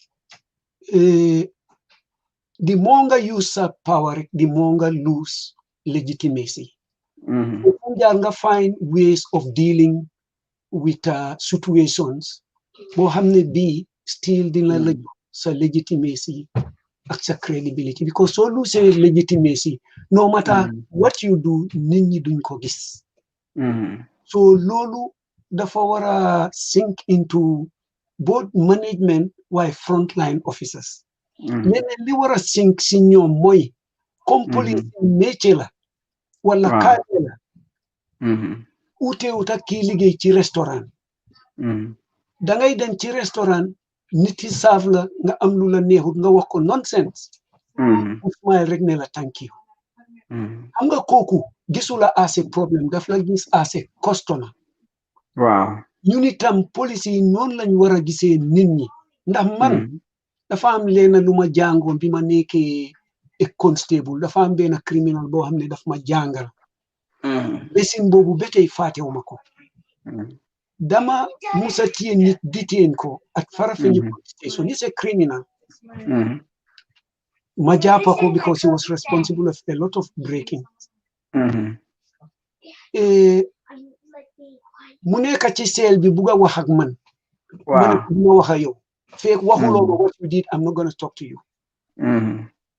the more nga use sa power rek the more nga lose legitimacy fu jaar nga find ways of dealing with situations boo xam ne bii still dina la sa legitimacy ak sa credibility because soo lose legitimacy no matter what you do nit ñi duñ ko gis so loolu dafa war a sink into both management waaye frontline officers leneen li war a sink si ñoom mooy comme police métier la wala kaade la ute uta kii liggéey ci restaurant dangay dem ci restaurant nit yi saaf la nga am lu la neexut nga wax ko nonsense smile rek ne la thank you xam nga kooku gisula as a problème daf la gis as a customer. Wow. ñu itam police yi noonu lañ war a gisee nit ñi ndax man dafa am leena lu ma jàngoon bi ma nekkee e constable dafa am benn criminal boo xam ne daf ma jàngal besin boobu ba tey faatewuma ko dama musa téye nit detain ko ak Farafenni police station he's a criminal ma jàppa ko because he was responsible of a lot of breaking mu nekk ci seel bi bugg a wax ak man ma ne ko duma wax ak yow fekk waxuloo ma what you did I'm not gonna talk to you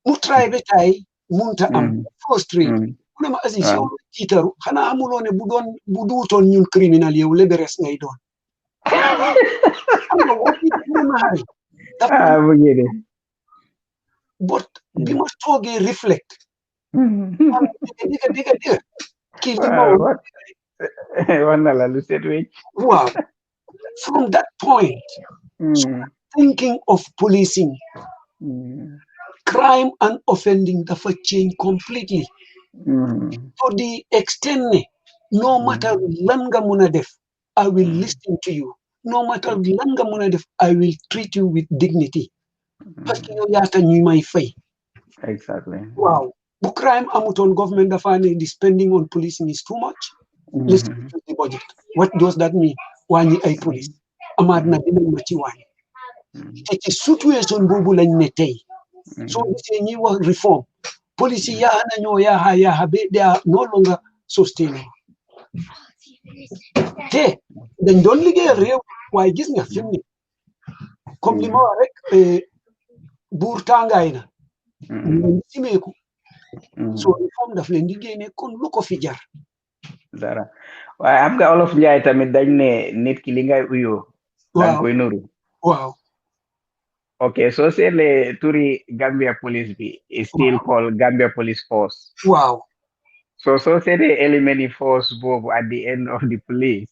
mu try ba tay munta am frustrate mu ne ma Aziz yow jiitaru xanaa amuloo ne bu duutoon ñun criminal yow leberes ngay doon xam nga wax ma xari but bi ma toogee reflect diga kii li ma wow from that point thinking of policing crime and offending dafa change completely to the extent ne no matter lan nga mun a def I will listen to you no matter lan nga mun a def I will treat you with dignity parce que yow yaata ñuy may fay exactly wow bu crime amutoon government dafa ne the spending on policing is too much let's reduce the budget what does that mean wàññi ay police amaat na dinañ ma ci wàññi te ci situation boobu lañ ne tey soo gisee ñuy wax reform police yi yaaxa nañoo yaaxa ba they are no longer sustainable te dañ doon liggéeyal réew waaye gis nga fi mu ne comme li ma wax rek buur tàngaay na ñu leen simeeku soo reform daf leen di génne kon lu ko fi jar dara waaye am nga olof njaay tamit dañ ne nit ki li ngay uyoo danga koy nuru waaw okay so seetlee turi Gambia police bi is still called Gambia Police Force waaw so seetee element force boobu at the end of the police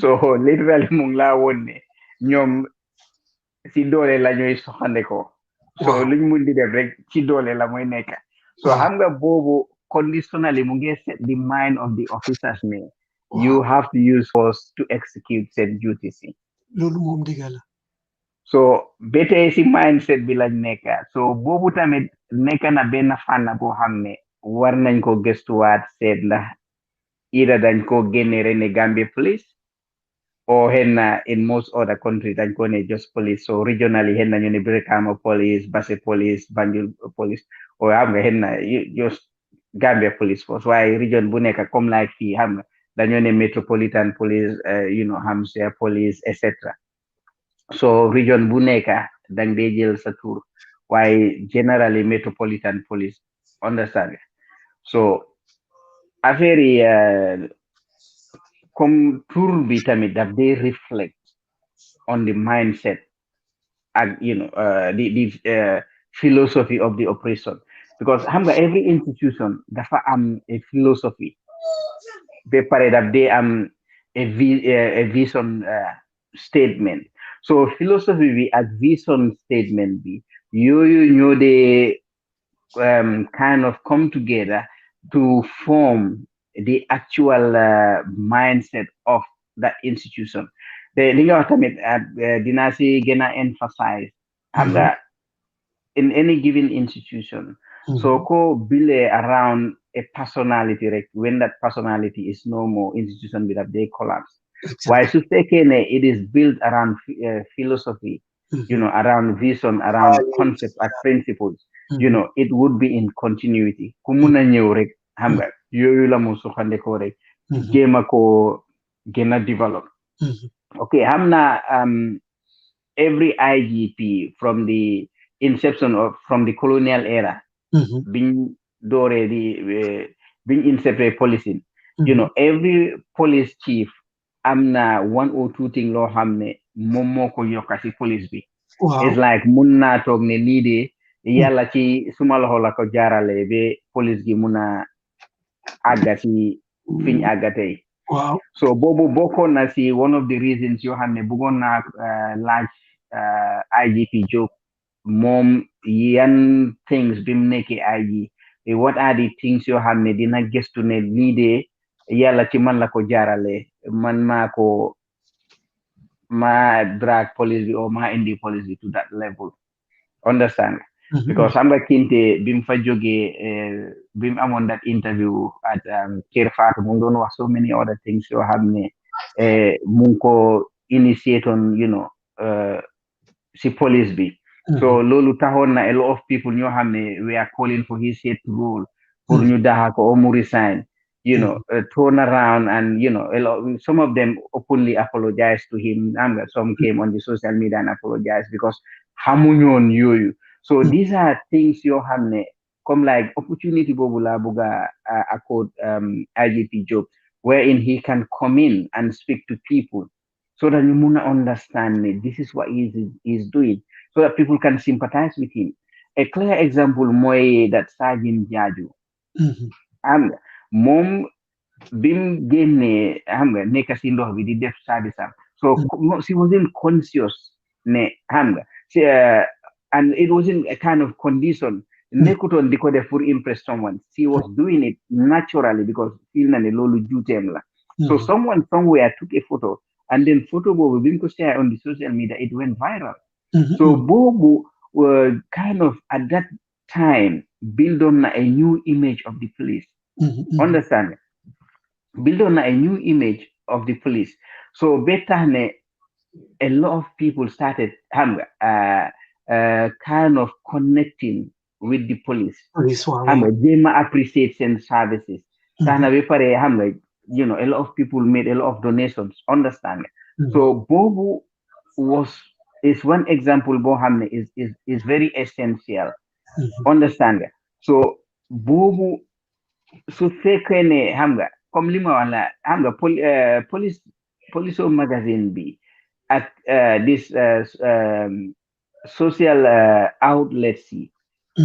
so literally mu ngi laa woon ne ñoom si doole la ñuy soxandeko so luñ mun di def rek ci doole la mooy nekk so xam nga boobu conditionally mu ngi set the mind of the officers ne you have to use force to execute said duties loolu moom dëgg la so bete si mindset bi lañ nekk so boobu tamit nekk na benn fànn boo xam ne war nañ ko gëstuwaat seet ndax ida dañ ko génne rek ne Gambia police or henna in most other countries dañ ko ne just police so regionally henna ñu ne Brikama police Basse police Banjul police or xam nga henna just Gambia Police Force waaye region bu nekk comme like fii xam nga dañoo ne Metropolitan Police Hampshire Police etc so region bu nekk dang dee jël sa tur waaye generally Metropolitan Police understand so affaire yi comme tur bi tamit daf dee reflect on the mindset ak the philosophy of the operation because xam nga every institution dafa am a philosophy ba pare daf dee am a vision statement so philosophy bi ak vision statement bi yooyu ñoo dee kind of come together to form the actual mindset of that institution te li nga wax tamit dinaa si gën a emphasize xam nga in any given institution so ko build around a personality rek when that personality is no more institution bi daf dey collapse waaye su fekkee ne it is built around philosophy around vision around concept and principles it would be in continuity ku mun a ñëw rek xam nga yooyu la mu soxandekoo rek jéem a ko gën a develop okay xam na every IGP from the inception of from the colonial era biñ dooree biñ incepté policing every police chief am na one or two thing loo xam ne moom moo ko yokka ci police bi it's like mun naa toog ne lii de yàlla ci suma loxo la ko jaarale ba police gi mun a àgga ci fiñ àgga tey so boobu bokkoon na ci one of the reasons yoo xam ne bëggoon naa laaj IGP Jobe moom yan things bi mu nekkee IG what are the things yoo xam ne dina gëstu ne lii de yàlla ci man la ko jaarale man ma drag police bi or ma indi police bi to that level understand because xam nga Kinte bi mu fa jógee bi mu amoon that interview at Kër Fatou mu ngi doon wax so many other things yoo xam ne mu ngi ko initiate on si police bi so loolu taxoon na a lot of people ñoo xam ne we are calling for his head to roll pour ñu daxa ko or mu resign turn around and some of them openly apologized to him and some came on the social media and apologized because xamuñoon yooyu so these are things yoo xam ne comme like opportunity boobu la buga accord IGP Job wherein he can come in and speak to people so that you muna understand this is what he is doing so that people can sympathize with him. A clear example mooy that Sergeant Jaju am moom bim génnee xam nga nekk si ndox bi di def service am so she wasn't conscious ne xam nga and it wasn't a kind of condition nekkutoon di ko def pour impress someone she was doing it naturally because feel na ne loolu juuteem la so someone somewhere took a photo and then photo boobu bim ko share on the social media it went viral so boobu kind of at that time build on a new image of the police understand build on a new image of the police so better ne a lot of people started kind of connecting with the police they appreciate send services a lot of people made a lot of donations understand so Bobu is one example Bohamne is very essential understand so Bobu su fekkee ne xam nga comme li ma wax la xam nga police magazine bi ak this social outlets yi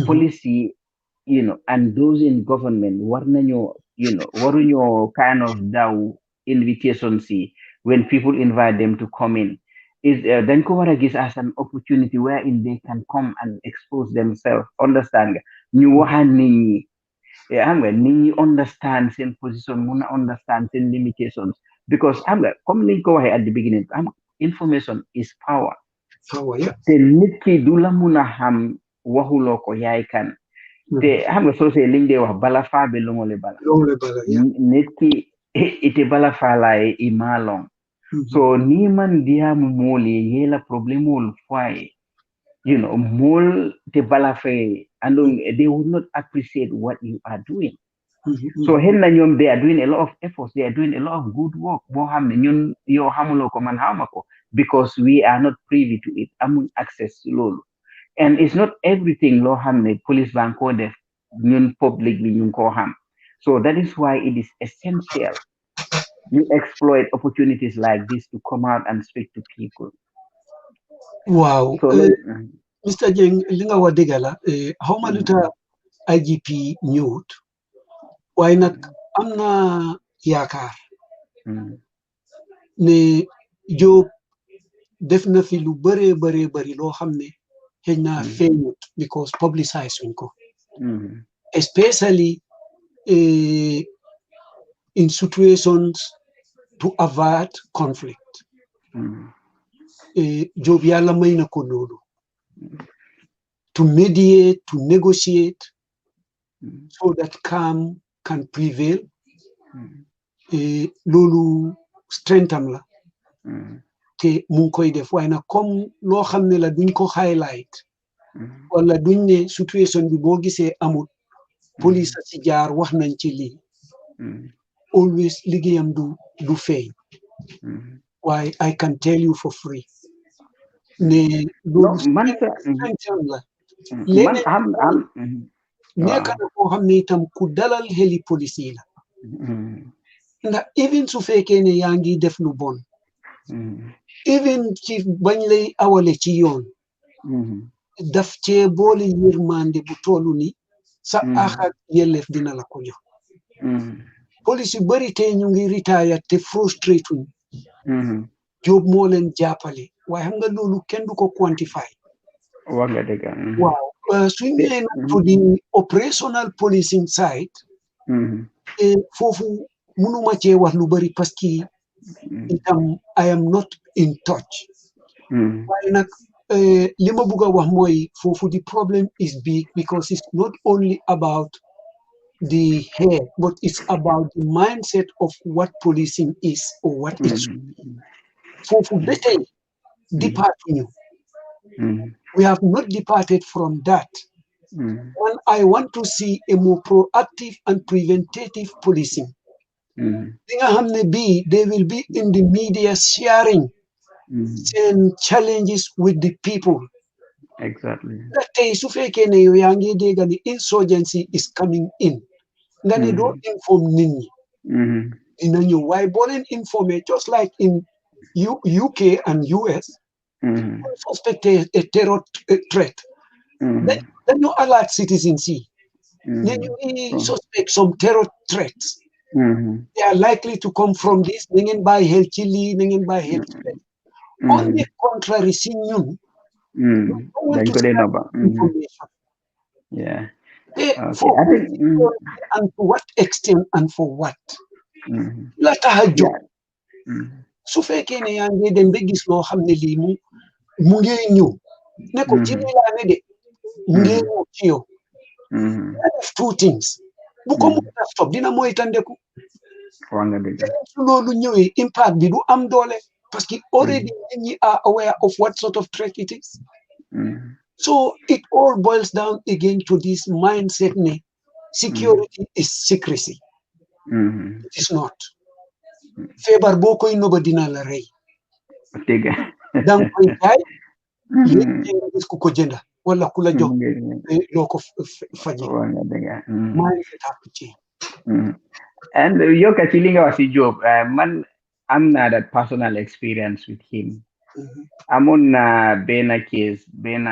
police yi and those in government war nañoo waruñoo kind of daw invitations yi when people invite them to come in is dañ ko war a gis as an opportunity wherein they can come and expose themselves understand nga ñu waxaan nit ñi xam nga nit ñi understand seen position mun a understand seen limitations because xam nga comme liñ ko waxee at the beginning information is power te nit ki du la mun a xam waxuloo ko yaay kan te xam nga soo see liñ dee wax bala faa be longole bala nit ki ite bala faa laay i maalong so ni man diamu moli yela problemol fai mol te bala fe and they would not appreciate what you are doing so henna ñoom they are doing a lot of efforts they are doing a lot of good work boo xam ne ñun yow xamuloo ko man xawma ko because we are not privy to it amuñ access to loolu and it's not everything loo xam ne police ban koo def ñun publicly ñu koo xam so that is why it is essential you exploit opportunities like this to come out and speak to people. Wow. So, Mr. Jeng, linga wa degala, how maluta IGP ñëwut waaye nag am na yaakaar ne Job def na fi lu bari loo xam ne xëy na feeñut because publicize suñ ko especially in situations to avert conflict. Job yàlla may na ko loolu to mediate, to negotiate so that calm can prevail. Loolu strength am la te mu ngi koy def waaye nag comme loo xam ne la duñ ko highlight wala duñ ne situation bi boo gisee amul police a ci jaar wax nañ ci lii always liggéeyam du feeñ waaye I can tell you for free ne loolu strength am la nekk na koo xam ne itam ku dalal xeli police yi la ndax even su fekkee ne yaa ngi def lu bon even ci bañ lay awale ci yoon daf cee boole yërmande bu tollu ni sa ak yelleef dina la ko jox police yu bari tey ñu ngi retire te frustrate Job moo leen jàppale waaye xam nga loolu kenn du ko quantify wax nga dëgg waaw suñ ñëwee nag to the operational policing side foofu mënuma cee wax lu bari parce que itam I am not in touch waaye nag li ma bugg a wax mooy foofu the problem is big because it's not only about the head but it's about the mindset of what policing is or what it should be foofu ba tey departuñu we have not departed from that. And I want to see a more proactive and preventative policing. They will be in the media sharing and challenges with the people. Exactly. The insurgency is coming in. Then they don't inform Nini. Why Bolen inform just like in UK and US, suspect a terror threat. Then you alert citizens. Then you suspect some terror threats. They are likely to come from this. Ningen by health chili, ningen by health. On the contrary, information. Yeah. For I think, and to what extent and for what? Lata hajo. Su fekkee ne yaa ngi dem ba gis loo xam ne lii mu ngi ñëw ne ko ci lii laa ne de mu ngi ñëw ci yow. Def two things. Bu ko mu stop dina moytandeku. Su loolu ñëwee impact bi du am doole parce que already nit ñi are aware of what sort of threat it is. So it all boils down again to this mindset ne security is secrecy. It is not. Feebar boo koy nëbba dina la rey. danga koy jaay léegi nga gis ku ko jënda wala ku la jox loo ko faje mindset have to change. And yoka ci li nga wax ci Job man am naa that personal experience with him. Amoon na benn case benn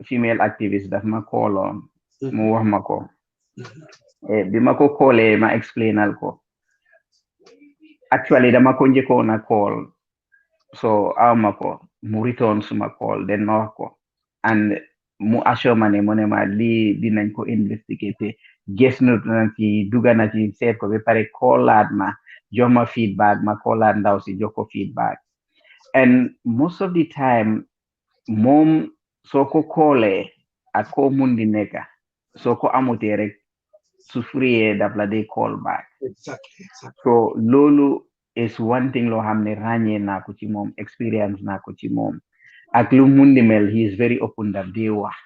female activist daf ma call on mu wax ma ko bi ma ko callee ma explainal ko actually dama ko njëkkoon a call so awma ko mu return suma call den ma wax ko and mu assure ma ne mu ne ma lii dinañ ko investigate gis na ci dugga na ci seet ko ba pare call ma jox ma feedback ma callaat ndaw si jox ko feedback and most of the time moom soo ko callee ak ko mun di nekka soo ko amutee rek su free daf la day call back. Exactly. So loolu is one thing loo xam ne ràññee naa ko ci moom experience naa ko ci moom ak lu mun di mel he is very open daf dee wax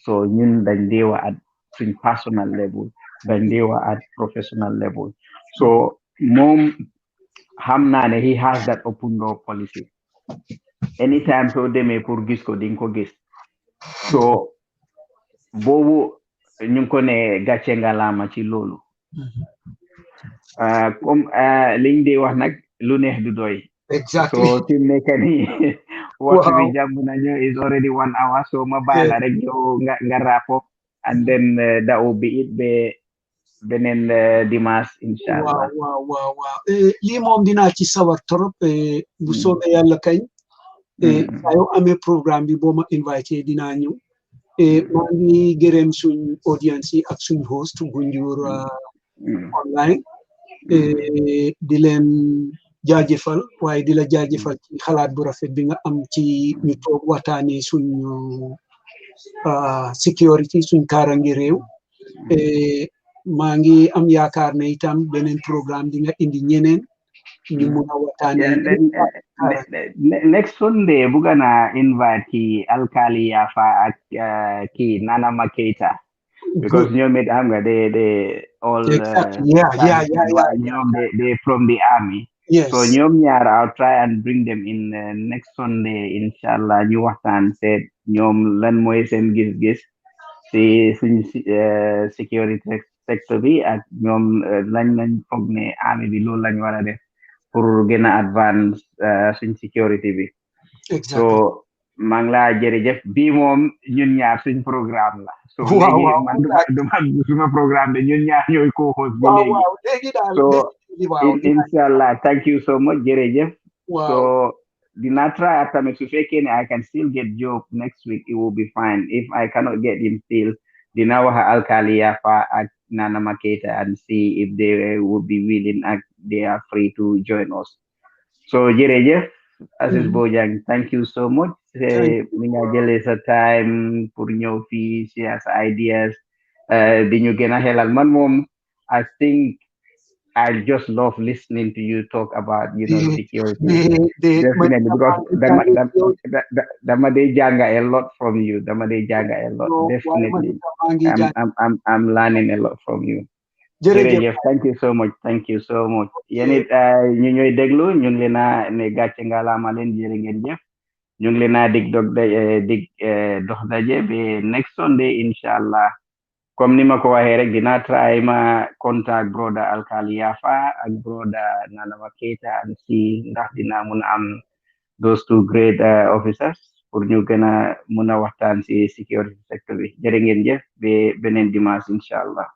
so ñun dañ dee wax at suñ personal level dañ dee wax at professional level so moom xam naa ne he has that open door policy anytime soo demee pour gis ko di nga ko gis so boobu ñu ngi ko ne gàcce ngalaama ci loolu comme liñ dee wax nag lu neex du doy. Exactly. So fi mu nekk nii waxtu bi jàmm nañu is already 1 hour so ma bàyyi la rek yow nga wrap up and then that will be it be beneen dimanche inshallah. waaw lii moom dinaa ci sawar trop bu soobee yàlla kañ saa yoo amee programme bi boo ma invité dinaa ñëw maa ngi gërëm suñ audience yi ak suñ host Gunjur online di leen jaajëfal waaye di la jaajëfal ci xalaat bu rafet bi nga am ci ñu toog waxtaanee suñ sécurité suñ kaarange réew maa ngi am yaakaar ne itam beneen programme di nga indi ñeneen ñu mun a waxtaanee next Sunday bugga naa invite ki alkali Yafa ak ki Nana Maketa because ñoom it xam nga they all ñoom they from the army. Yes. So ñoom ñaar I'll try and bring them in next Sunday inshallah ñu waxtaan seet ñoom lan mooy seen gis-gis si suñ security sector bi ak ñoom lañ foog ne army bi loolu lañ war a def pour gën a advance suñ security bi. So maa ngi laa jërëjëf bii moom ñun ñaar suñ programme la. So léegi man duma suma programme de ñun ñaar ñooy co-host bi léegi. So inshallah thank you so much jërëjëf. So dina try tamit su fekkee ne I can still get job next week, it will be fine. If I cannot get him still, dina wax alkali Yafa ak Nana Maketa and see if they would be willing and they are free to join us. So jërëjëf Aziz Bojang, thank you so much. Thank you. Ni nga jëlee sa time pour ñëw fii share sa ideas di ñu gën a xelal man moom I think I just love listening to you talk about, security. Definitely, because dama dey janga a lot from you. Dama dey janga a lot. Definitely, I'm learning a lot from you. Jërëjëf, thank you so much. Thank you so much. Yéen it ñu ñooy déglu ñu ngi leen a ne gàcce ngalaama leen jërë ngeen jëf. Ñu ngi leen a dig dox daje ba next Sunday inshallah. Comme ni ma ko waxee rek dinaa try ma contact brother Alkali Yafa ak brother Nana Maketa and see ndax dinaa mun a am those two great officers pour ñu gën a mun a waxtaan si security sector bi jërë ngeen jëf ba beneen dimanche inshallah.